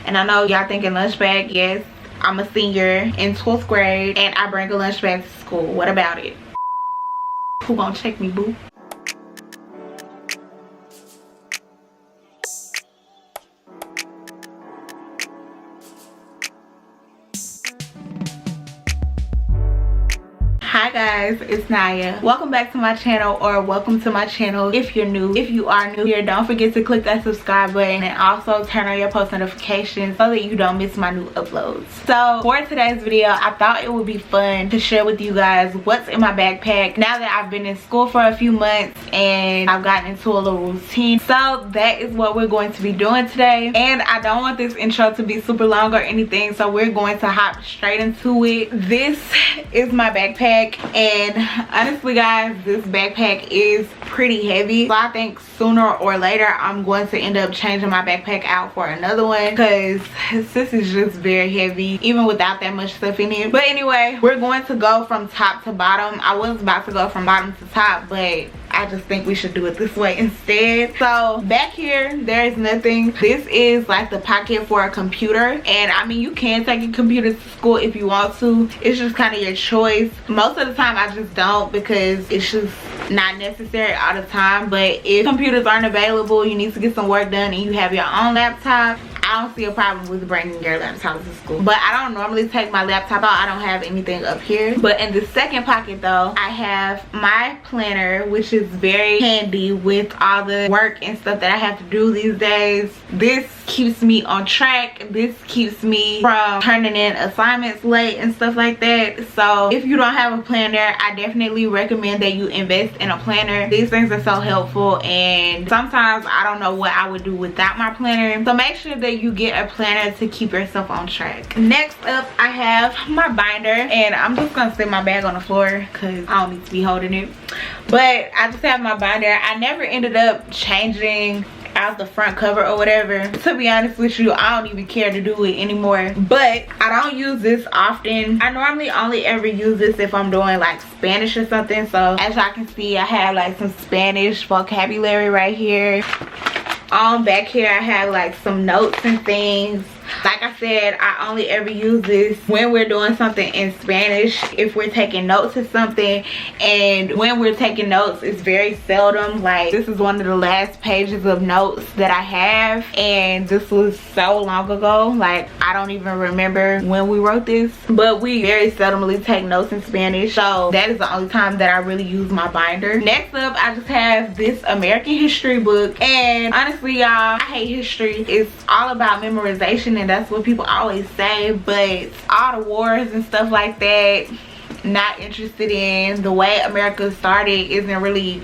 And I know y'all thinking lunch bag. Yes, I'm a senior in 12th grade and I bring a lunch bag to school. What about it? Who gonna check me, boo? Hi guys, it's Nyah. Welcome back to my channel, or welcome to my channel if you're new. If you are new here, don't forget to click that subscribe button and also turn on your post notifications so that you don't miss my new uploads. So for today's video, I thought it would be fun to share with you guys what's in my backpack now that I've been in school for a few months and I've gotten into a little routine. So that is what we're going to be doing today, and I don't want this intro to be super long or anything, so we're going to hop straight into it. This is my backpack, and honestly guys, this backpack is pretty heavy, so I think sooner or later I'm going to end up changing my backpack out for another one because this is just very heavy even without that much stuff in it. But anyway, we're going to go from top to bottom. I was about to go from bottom to top, but I just think we should do it this way instead. So back here there is nothing. This is like the pocket for a computer, and I mean you can take your computer to school if you want to. It's just kind of your choice. Most of the time I just don't because it's just not necessary all the time. But if computers aren't available, you need to get some work done and you have your own laptop, I don't see a problem with bringing your laptop to school. But I don't normally take my laptop out. I don't have anything up here. But in the second pocket though, I have my planner, which is very handy with all the work and stuff that I have to do these days. This keeps me on track. This keeps me from turning in assignments late and stuff like that. So if you don't have a planner, I definitely recommend that you invest in a planner. These things are so helpful, and sometimes I don't know what I would do without my planner. So make sure that you get a planner to keep yourself on track. Next up, I have my binder, and I'm just gonna set my bag on the floor because I don't need to be holding it. But I just have my binder. I never ended up changing out the front cover or whatever. To be honest with you, I don't even care to do it anymore. But I don't use this often. I normally only ever use this if I'm doing like Spanish or something. So as y'all can see, I have like some Spanish vocabulary right here. Back here I have like some notes and things. Like I said, I only ever use this when we're doing something in Spanish, if we're taking notes or something. And when we're taking notes, it's very seldom. Like this is one of the last pages of notes that I have, and this was so long ago, like I don't even remember when we wrote this. But we very seldomly take notes in Spanish, so that is the only time that I really use my binder. Next up, I just have this American history book, and honestly y'all, I hate history. It's all about memorization, and that's what people always say, but all the wars and stuff like that, not interested in. The way America started isn't really,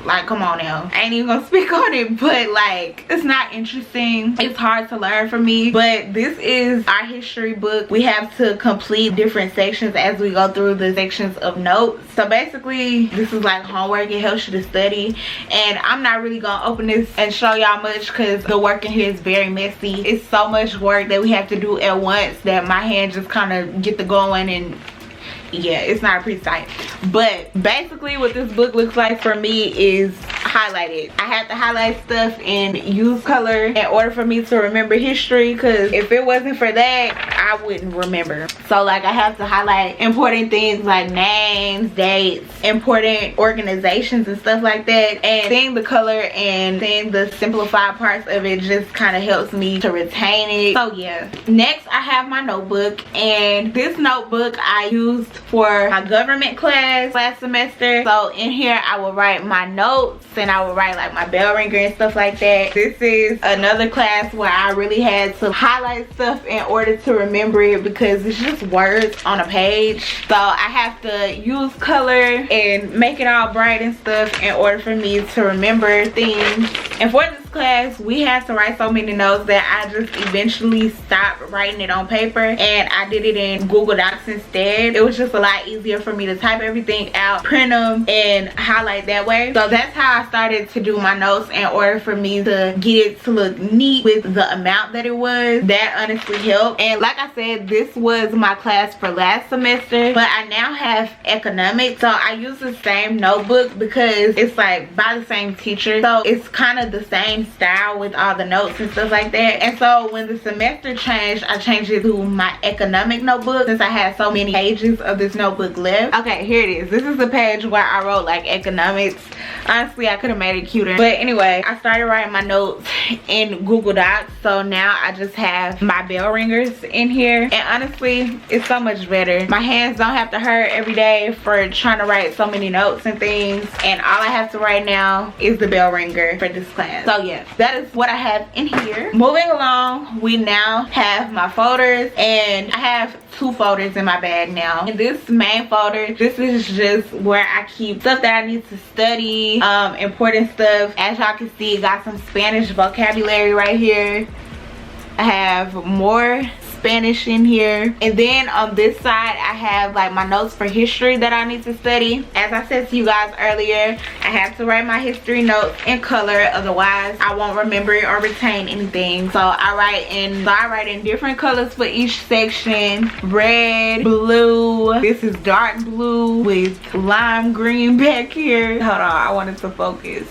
like, come on now, I ain't even gonna speak on it, but like it's not interesting. It's hard to learn for me. But this is our history book. We have to complete different sections as we go through the sections of notes. So basically this is like homework. It helps you to study, and I'm not really gonna open this and show y'all much because the work in here is very messy. It's so much work that we have to do at once that my hand just kind of get to going, and yeah, it's not a pretty sight. But basically what this book looks like for me is highlighted. I have to highlight stuff and use color in order for me to remember history, because if it wasn't for that I wouldn't remember. So like I have to highlight important things like names, dates, important organizations and stuff like that, and seeing the color and seeing the simplified parts of it just kind of helps me to retain it. So yeah. Next I have my notebook, and this notebook I used for my government class last semester. So in here I will write my notes, and I will write like my bell ringer and stuff like that. This is another class where I really had to highlight stuff in order to remember it because it's just words on a page. So I have to use color and make it all bright and stuff in order for me to remember things. And for this class we had to write so many notes that I just eventually stopped writing it on paper and I did it in Google Docs instead. It was just a lot easier for me to type everything out, print them, and highlight that way. So that's how I started to do my notes in order for me to get it to look neat with the amount that it was. That honestly helped. And like I said, this was my class for last semester, but I now have economics, so I use the same notebook because it's like by the same teacher, so it's kind of the same same style with all the notes and stuff like that. And so when the semester changed, I changed it to my economic notebook since I had so many pages of this notebook left. Okay, here it is. This is the page where I wrote like economics. Honestly, I could have made it cuter, but anyway, I started writing my notes in Google Docs. So now I just have my bell ringers in here, and honestly, it's so much better. My hands don't have to hurt every day for trying to write so many notes and things, and all I have to write now is the bell ringer for this class. So yeah, that is what I have in here. Moving along, we now have my folders, and I have 2 folders in my bag now. In this main folder, this is just where I keep stuff that I need to study, important stuff. As y'all can see, got some Spanish vocabulary right here. I have more Spanish in here, and then on this side I have like my notes for history that I need to study. As I said to you guys earlier, I have to write my history notes in color, otherwise I won't remember it or retain anything. So I write in different colors for each section: red, blue, this is dark blue with lime green back here. Hold on, I wanted to focus.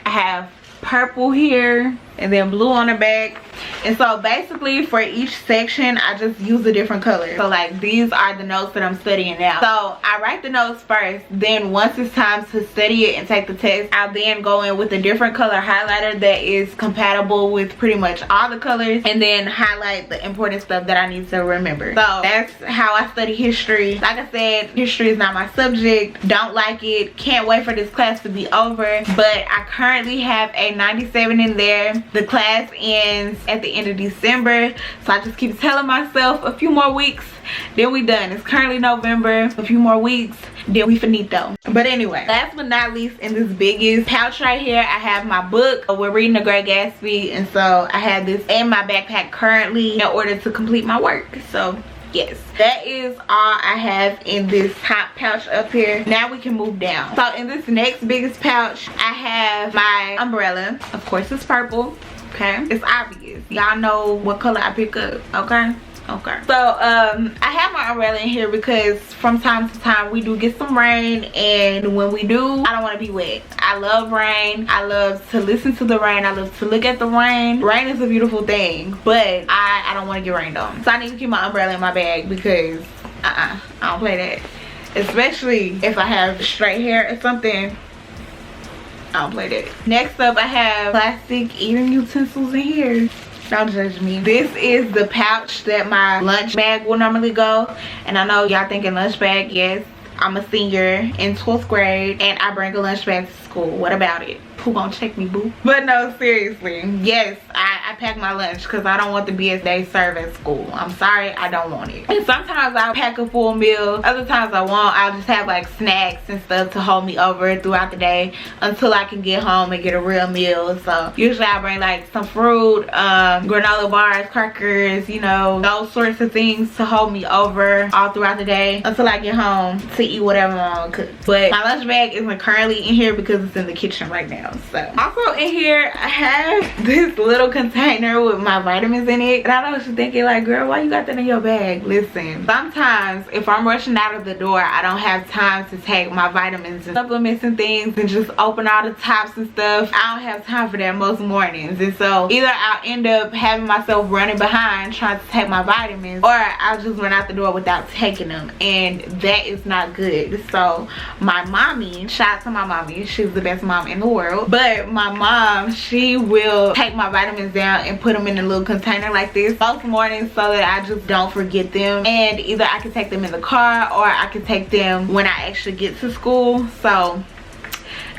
I have purple here and then blue on the back. And so basically for each section I just use a different color. So like these are the notes that I'm studying now. So I write the notes first, then once it's time to study it and take the test, I'll then go in with a different color highlighter that is compatible with pretty much all the colors, and then highlight the important stuff that I need to remember. So that's how I study history. Like I said, history is not my subject, don't like it, can't wait for this class to be over, but I currently have a 97 in there. The class ends at the end of December, so I just keep telling myself a few more weeks, then we done. It's currently November, a few more weeks, then we finito. But anyway, last but not least, in this biggest pouch right here, I have my book. We're reading The Great Gatsby, and so I have this in my backpack currently in order to complete my work. So yes, that is all I have in this top pouch up here. Now we can move down. So in this next biggest pouch, I have my umbrella. Of course it's purple, okay? It's obvious. Y'all know what color I pick up, okay? Okay, so I have my umbrella in here because from time to time we do get some rain, and when we do, I don't want to be wet. I love rain. I love to listen to the rain. I love to look at the rain. Rain is a beautiful thing, but I don't want to get rained on. So I need to keep my umbrella in my bag because I don't play that. Especially if I have straight hair or something. I don't play that. Next up, I have plastic eating utensils in here. Don't judge me. This is the pouch that my lunch bag will normally go. And I know y'all thinking lunch bag, yes. I'm a senior in 12th grade and I bring a lunch bag to school. What about it? Who gonna check me, boo? But no, seriously, yes, I pack my lunch because I don't want the BS they serve at school. I'm sorry, I don't want it. And sometimes I'll pack a full meal, other times I won't. I'll just have like snacks and stuff to hold me over throughout the day until I can get home and get a real meal. So usually I bring like some fruit, granola bars, crackers, you know, those sorts of things to hold me over all throughout the day until I get home to eat whatever my mom cooks. But my lunch bag isn't currently in here because it's in the kitchen right now. So also in here I have this little container with my vitamins in it, and I know what you're thinking, like, girl, why you got that in your bag? Listen, sometimes if I'm rushing out of the door, I don't have time to take my vitamins and supplements and things and just open all the tops and stuff. I don't have time for that most mornings, and so either I'll end up having myself running behind trying to take my vitamins, or I'll just run out the door without taking them, and that is not good. So my mommy, shout out to my mommy, she's the best mom in the world, but my mom, she will take my vitamins down and put them in a little container like this most mornings so that I just don't forget them, and either I can take them in the car or I can take them when I actually get to school. So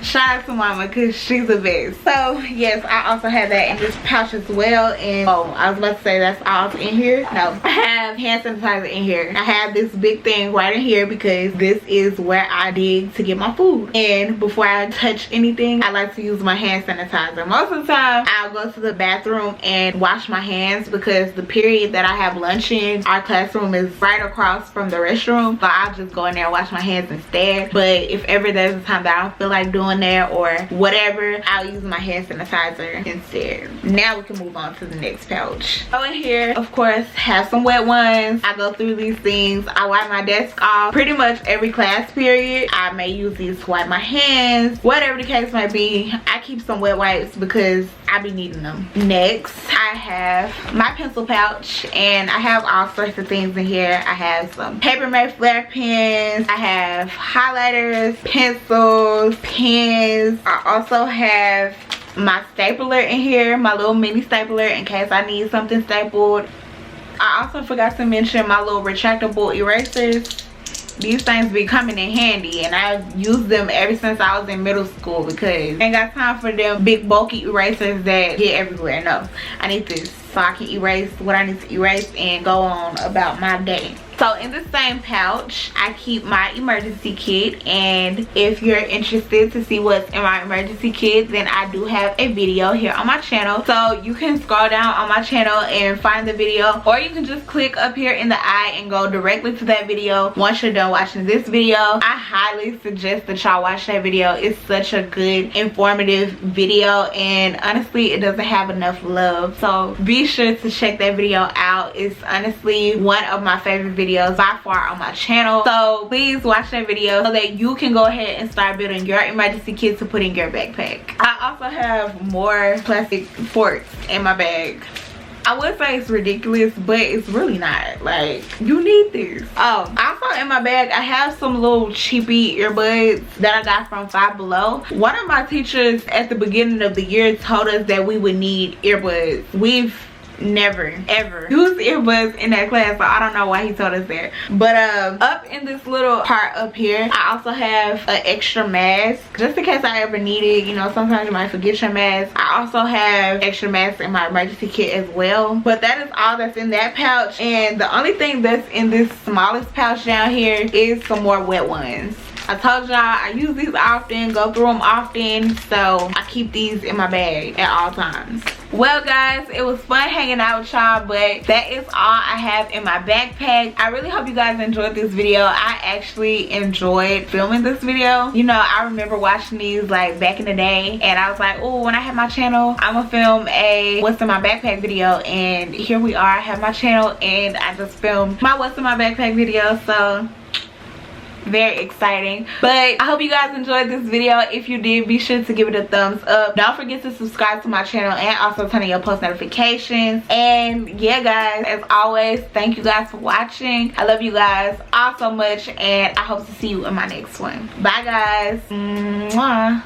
shout out to mama because she's the best. So yes, I also have that in this pouch as well. And oh, I was about to say that's all in here. No, I have hand sanitizer in here. I have this big thing right in here because this is where I dig to get my food, and before I touch anything I like to use my hand sanitizer. Most of the time I'll go to the bathroom and wash my hands because the period that I have lunch in, our classroom is right across from the restroom, so I'll just go in there and wash my hands instead. But if ever there's a time that I don't feel like doing glue in there or whatever, I'll use my hand sanitizer instead. Now we can move on to the next pouch. So in here, of course, have some wet ones. I go through these things. I wipe my desk off pretty much every class period. I may use these to wipe my hands, whatever the case might be. I keep some wet wipes because I be needing them. Next, I have my pencil pouch, and I have all sorts of things in here. I have some Paper Mate Flare pens. I have highlighters, pencils, pens. I also have my stapler in here, my little mini stapler in case I need something stapled. I also forgot to mention my little retractable erasers. These things be coming in handy, and I used them ever since I was in middle school because I ain't got time for them big bulky erasers that get everywhere. No, I need this so I can erase what I need to erase and go on about my day. So in the same pouch, I keep my emergency kit, and if you're interested to see what's in my emergency kit, then I do have a video here on my channel. So you can scroll down on my channel and find the video, or you can just click up here in the eye and go directly to that video once you're done watching this video. I highly suggest that y'all watch that video. It's such a good, informative video, and honestly, it doesn't have enough love. So be sure to check that video out. It's honestly one of my favorite videos by far on my channel, so please watch that video so that you can go ahead and start building your emergency kit to put in your backpack. I also have more plastic forks in my bag. I would say it's ridiculous, but it's really not. Like, you need this. Oh, also in my bag, I have some little cheapy earbuds that I got from Five Below. One of my teachers at the beginning of the year told us that we would need earbuds. We've never ever used earbuds in that class, so I don't know why he told us that. But up in this little part up here, I also have an extra mask just in case I ever need it. You know, sometimes you might forget your mask. I also have extra masks in my emergency kit as well. But that is all that's in that pouch, and the only thing that's in this smallest pouch down here is some more wet ones. I told y'all I use these often, go through them often, so I keep these in my bag at all times. Well guys, it was fun hanging out with y'all, but that is all I have in my backpack. I really hope you guys enjoyed this video. I actually enjoyed filming this video. You know, I remember watching these like back in the day, and I was like, oh, when I have my channel, I'm gonna film a what's in my backpack video, and here we are. I have my channel, and I just filmed my what's in my backpack video, so very exciting. But I hope you guys enjoyed this video. If you did, be sure to give it a thumbs up. Don't forget to subscribe to my channel and also turn on your post notifications. And yeah guys, as always, thank you guys for watching. I love you guys all so much, and I hope to see you in my next one. Bye guys. Mwah.